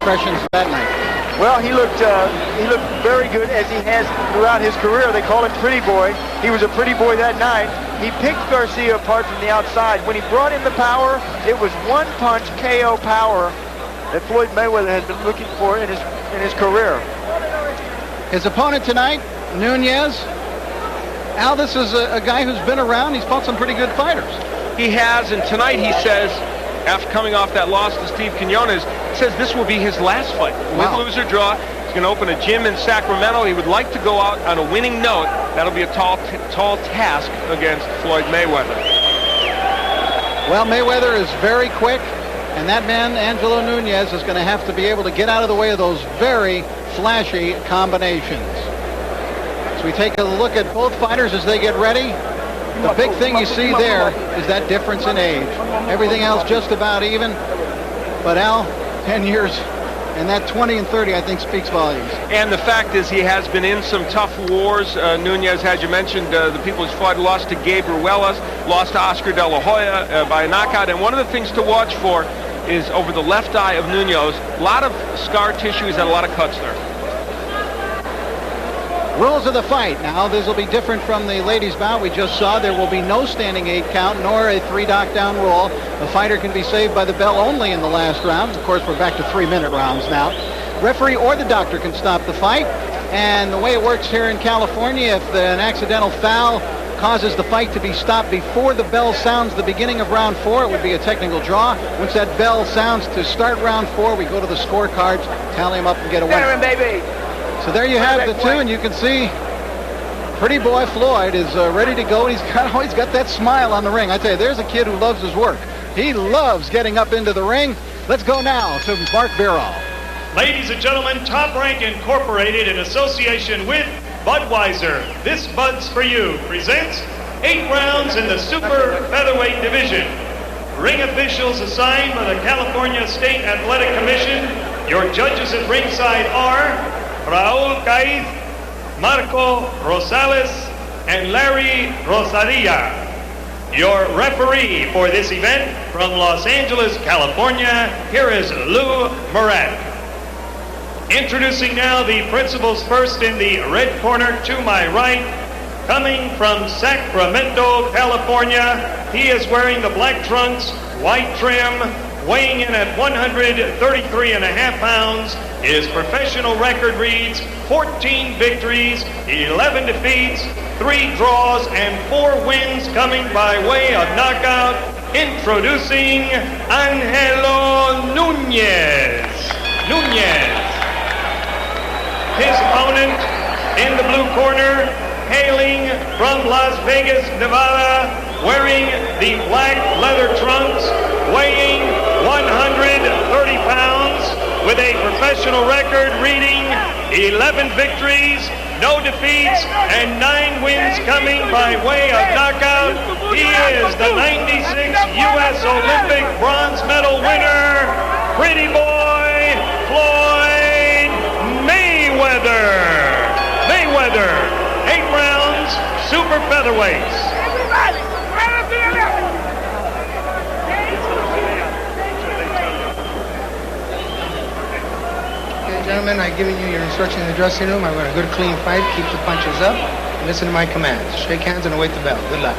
impressions that night? Well, he looked very good, as he has throughout his career. They call him Pretty Boy. He was a pretty boy that night. He picked Garcia apart from the outside. When he brought in the power, it was one punch KO power that Floyd Mayweather has been looking for in his career. His opponent tonight, Nunez. Al, this is a guy who's been around. He's fought some pretty good fighters. He has, and tonight he says, after coming off that loss to Steve Quinones, says this will be his last fight. Wow. With lose or draw, he's going to open a gym in Sacramento. He would like to go out on a winning note. That'll be a tall task against Floyd Mayweather. Well, Mayweather is very quick, and that man, Angelo Nunez, is going to have to be able to get out of the way of those very flashy combinations. So we take a look at both fighters as they get ready. The big thing you see there is that difference in age. Everything else just about even. But Al, 10 years, and that 20 and 30, I think, speaks volumes. And the fact is he has been in some tough wars. Nunez, as you mentioned, the people he's fought, lost to Gabe Ruelas, lost to Oscar De La Hoya by a knockout. And one of the things to watch for is over the left eye of Nunez. A lot of scar tissue. He's had a lot of cuts there. Rules of the fight. Now, this will be different from the ladies' bout we just saw. There will be no standing 8 count, nor a 3 knockdown rule. The fighter can be saved by the bell only in the last round. Of course, we're back to 3-minute rounds now. Referee or the doctor can stop the fight. And the way it works here in California, if an accidental foul causes the fight to be stopped before the bell sounds the beginning of round 4, it would be a technical draw. Once that bell sounds to start round 4, we go to the scorecards, tally them up, and get a winner. Baby. So there you have the two, and you can see Pretty Boy Floyd is ready to go. He's always got that smile on the ring. I tell you, there's a kid who loves his work. He loves getting up into the ring. Let's go now to Mark Birol. Ladies and gentlemen, Top Rank Incorporated, in association with Budweiser, This Bud's For You, presents 8 rounds in the Super Featherweight division. Ring officials assigned by the California State Athletic Commission. Your judges at ringside are Raul Caiz, Marco Rosales, and Larry Rosaria. Your referee for this event from Los Angeles, California, here is Lou Murat. Introducing now the principals first in the red corner to my right. Coming from Sacramento, California, he is wearing the black trunks, white trim, weighing in at 133.5 pounds. His professional record reads 14 victories, 11 defeats, 3 draws, and 4 wins coming by way of knockout. Introducing Angelo Nunez. His opponent in the blue corner, hailing from Las Vegas, Nevada, wearing the black leather trunks, weighing 130 pounds, with a professional record reading 11 victories, no defeats, and 9 wins coming by way of knockout. He is the 96 U.S. Olympic bronze medal winner, Pretty Boy Floyd Mayweather. 8 rounds, super featherweights. Gentlemen, I've given you your instruction in the dressing room. I want a good, clean fight. Keep the punches up and listen to my commands. Shake hands and await the bell. Good luck.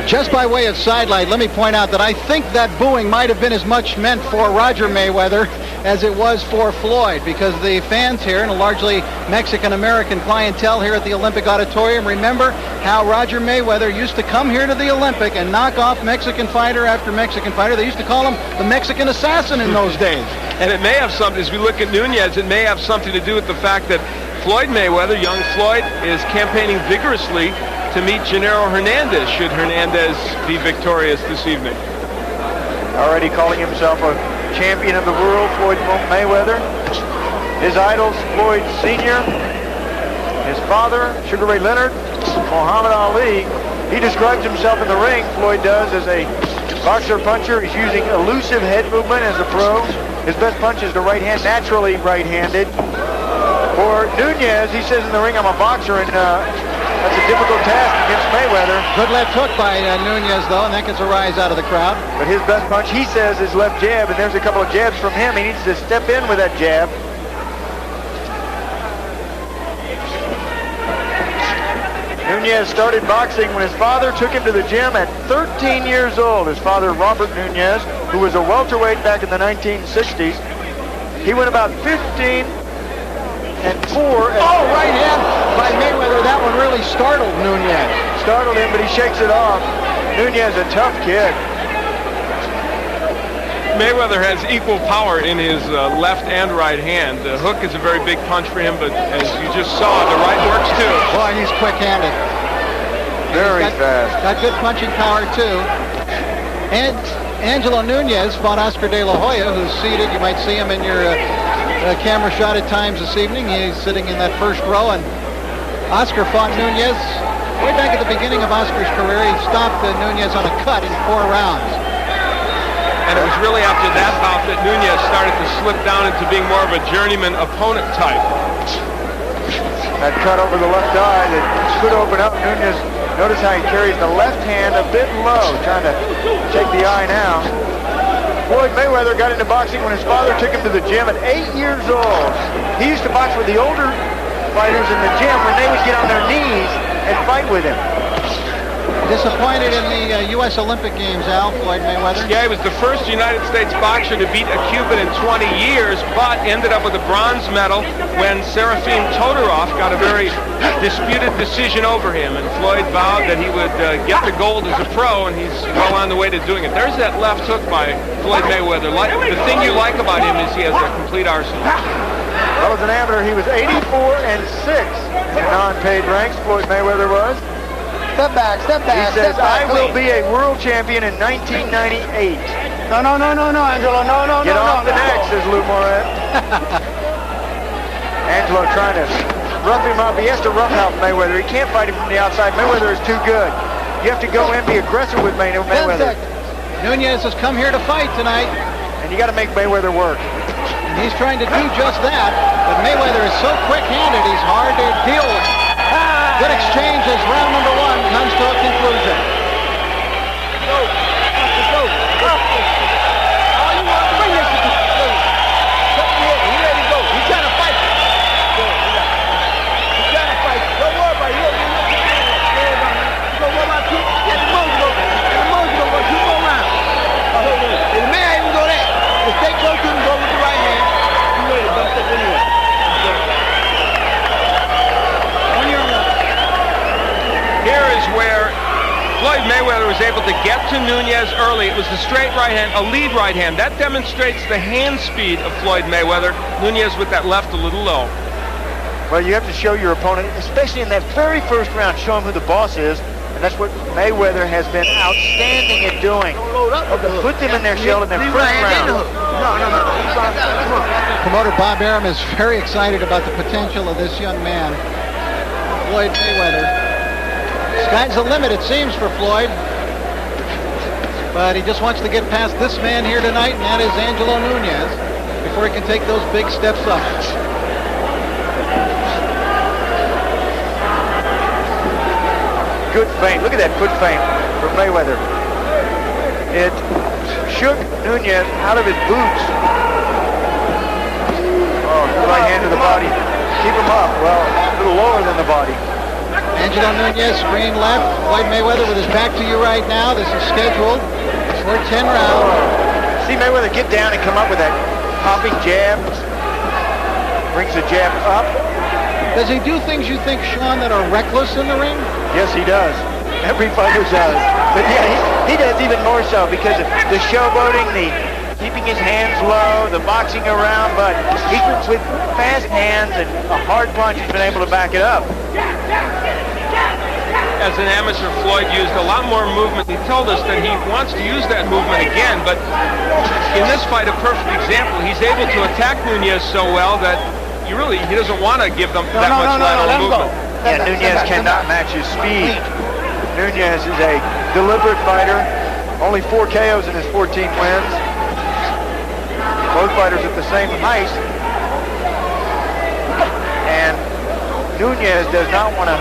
Just by way of sidelight, let me point out that I think that booing might have been as much meant for Roger Mayweather as it was for Floyd, because the fans here, and a largely Mexican-American clientele here at the Olympic Auditorium, remember how Roger Mayweather used to come here to the Olympic and knock off Mexican fighter after Mexican fighter. They used to call him the Mexican assassin in those days. And it may have something, as we look at Nunez, it may have something to do with the fact that Floyd Mayweather, young Floyd, is campaigning vigorously to meet Gennaro Hernandez, should Hernandez be victorious this evening. Already calling himself a champion of the world, Floyd Mayweather. His idols, Floyd Sr., his father, Sugar Ray Leonard, Muhammad Ali. He describes himself in the ring, Floyd does, as a boxer puncher. He's using elusive head movement as a pro. His best punch is the right hand, naturally right-handed. For Nunez, he says in the ring, I'm a boxer, and That's a difficult task against Mayweather. Good left hook by Nunez, though, and that gets a rise out of the crowd. But his best punch, he says, is left jab, and there's a couple of jabs from him. He needs to step in with that jab. Nunez started boxing when his father took him to the gym at 13 years old. His father, Robert Nunez, who was a welterweight back in the 1960s. He went about 15-4. Oh, right hand by Mayweather. That one really startled Nunez. Startled him, but he shakes it off. Nunez, a tough kid. Mayweather has equal power in his left and right hand. The hook is a very big punch for him, but as you just saw, the right works too. Boy, he's quick-handed. Very fast. Got good punching power, too. And Angelo Nunez fought Oscar De La Hoya, who's seated. You might see him in your camera shot at times this evening. He's sitting in that first row, and Oscar fought Nunez way back at the beginning of Oscar's career. He stopped Nunez on a cut in 4 rounds. And it was really after that bout that Nunez started to slip down into being more of a journeyman opponent type. That cut over the left eye that could open up. Nunez, notice how he carries the left hand a bit low, trying to take the eye now. Floyd Mayweather got into boxing when his father took him to the gym at 8 years old. He used to box with the older fighters in the gym when they would get on their knees and fight with him. Disappointed in the U.S. Olympic Games, Al, Floyd Mayweather. Yeah, he was the first United States boxer to beat a Cuban in 20 years, but ended up with a bronze medal when Serafim Todorov got a very disputed decision over him. And Floyd vowed that he would get the gold as a pro, and he's well on the way to doing it. There's that left hook by Floyd Mayweather. The thing you like about him is he has a complete arsenal. Well, as an amateur, he was 84-6 in the non-paid ranks. Floyd Mayweather was. Step back, step back. He says, step back, I will be a world champion in 1998. No, Angelo, no. Get off the neck, says Lou Moret. Angelo trying to rough him up. He has to roughhouse Mayweather. He can't fight him from the outside. Mayweather is too good. You have to go in and be aggressive with Mayweather. Nunez has come here to fight tonight. And you got to make Mayweather work. And he's trying to do just that. But Mayweather is so quick-handed, he's hard to deal with. Good exchange as round number 1 comes to a conclusion. Here is where Floyd Mayweather was able to get to Nunez early. It was the straight right hand, a lead right hand. That demonstrates the hand speed of Floyd Mayweather. Nunez with that left a little low. Well, you have to show your opponent, especially in that very first round, show him who the boss is. And that's what Mayweather has been outstanding at doing. Put them in their shell in their first round. Promoter Bob Arum is very excited about the potential of this young man, Floyd Mayweather. Sky's the limit, it seems, for Floyd. But he just wants to get past this man here tonight, and that is Angelo Nunez, before he can take those big steps up. Good feint. Look at that foot feint from Mayweather. It shook Nunez out of his boots. Oh, good right hand to the body. Keep him up. Well, a little lower than the body. Angelo Nunez, screen left. Floyd Mayweather with his back to you right now. This is scheduled for 10 rounds. See Mayweather get down and come up with that popping jab. Brings the jab up. Does he do things you think, Sean, that are reckless in the ring? Yes, he does. Every fighter does. But yeah, he does even more so because of the showboating, the keeping his hands low, the boxing around, but he with fast hands and a hard punch, he's been able to back it up. As an amateur, Floyd used a lot more movement. He told us that he wants to use that movement again, but in this fight, a perfect example. He's able to attack Nunez so well that he doesn't want to give them that much lateral movement. Yeah, Nunez cannot match his speed. Nunez is a deliberate fighter. Only 4 KOs in his 14 wins. Both fighters at the same height. And Nunez does not want to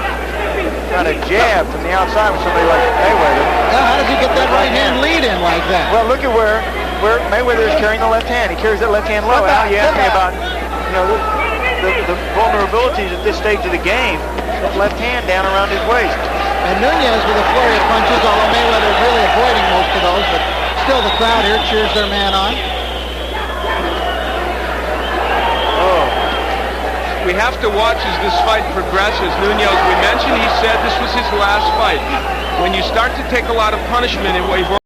kind of jab from the outside with somebody like Mayweather. How does he get that right hand lead in like that? Well, look at where Mayweather is carrying the left hand. He carries that left hand low. Now you ask me about, the vulnerabilities at this stage of the game. That left hand down around his waist. And Nunez with a flurry of punches, although Mayweather is really avoiding most of those, but still the crowd here cheers their man on. We have to watch as this fight progresses. Nunez, we mentioned, he said this was his last fight. When you start to take a lot of punishment, and we've